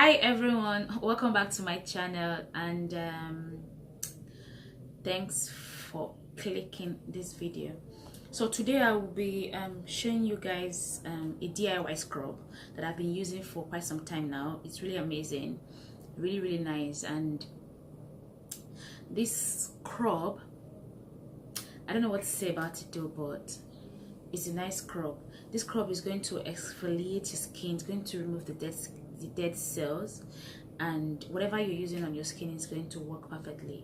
Hi everyone, welcome back to my channel, and thanks for clicking this video. So today I will be showing you guys a DIY scrub that I've been using for quite some time now. It's really amazing, really nice. And this scrub, I don't know what to say about it though, but it's a nice scrub. This scrub is going to exfoliate your skin. It's going to remove the dead cells, and whatever you're using on your skin is going to work perfectly,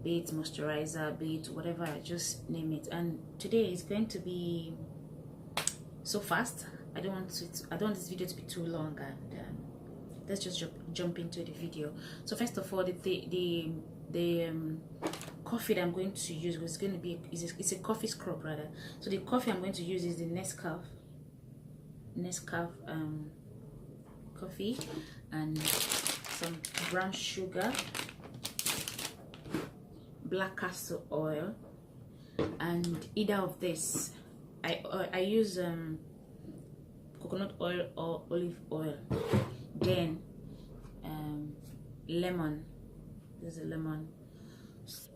be it moisturizer, be it whatever, just name it. And today is going to be so fast. I don't want this video to be too long, and let's just jump into the video. So first of all, the coffee that I'm going to use is going to be it's a coffee scrub rather. So the coffee I'm going to use is the Nescafe coffee, and some brown sugar, black castor oil, and either of this. I use coconut oil or olive oil, then lemon. There's a lemon.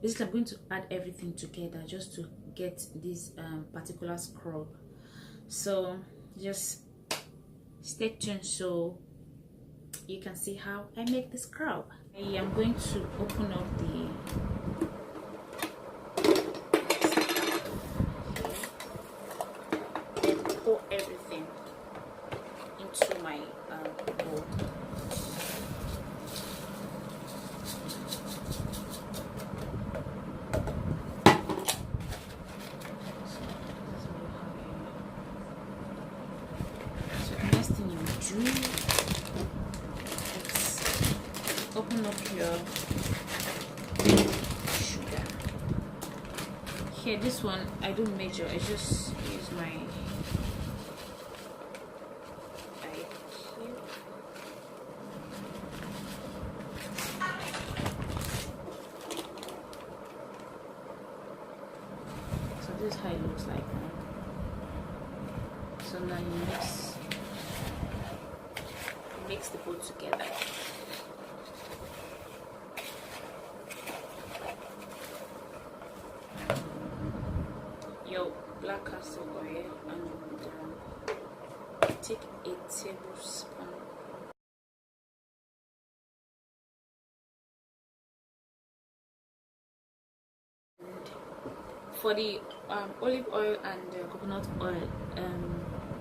Basically, I'm going to add everything together just to get this particular scrub. So just stay tuned so you can see how I make the scrub. I am going to open up and pour everything into my bowl. Open up your sugar. Here, this one I don't measure, I just use my IQ. So this is how it looks like now. So now you mix the both together. Your black castor oil, and take a tablespoon. And for the olive oil and coconut oil,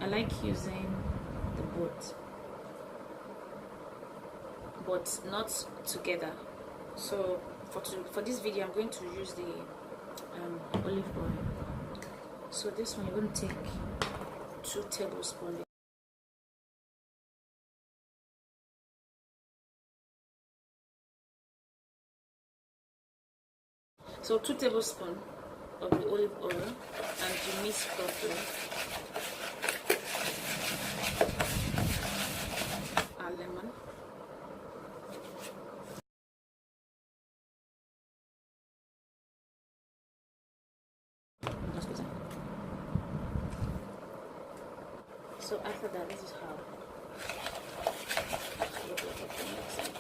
I like using the both, but not together. So for this video, I'm going to use the olive oil. So this one, you're going to take 2 tablespoons. So 2 tablespoons of the olive oil, and you mix properly. Our lemon. So after that, this is how it looks like after mixing.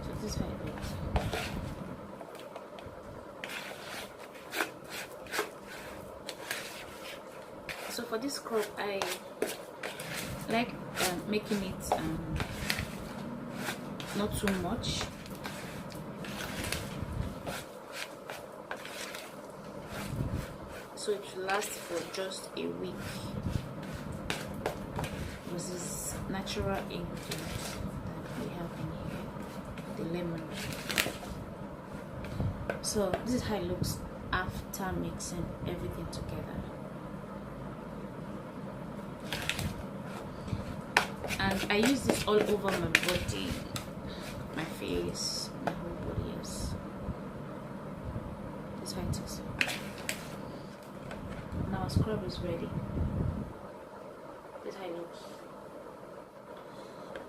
So this is how it looks. So for this scrub, I like making it not too much, so it will last for just a week. This is natural ingredients that we have in here, the lemon. So this is how it looks after mixing everything together. And I use this all over my body, my face, my whole body. Yes, this is how it is. Now our scrub is ready. This is how it looks.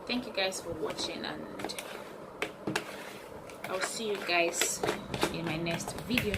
Thank you guys for watching, and I'll see you guys in my next video.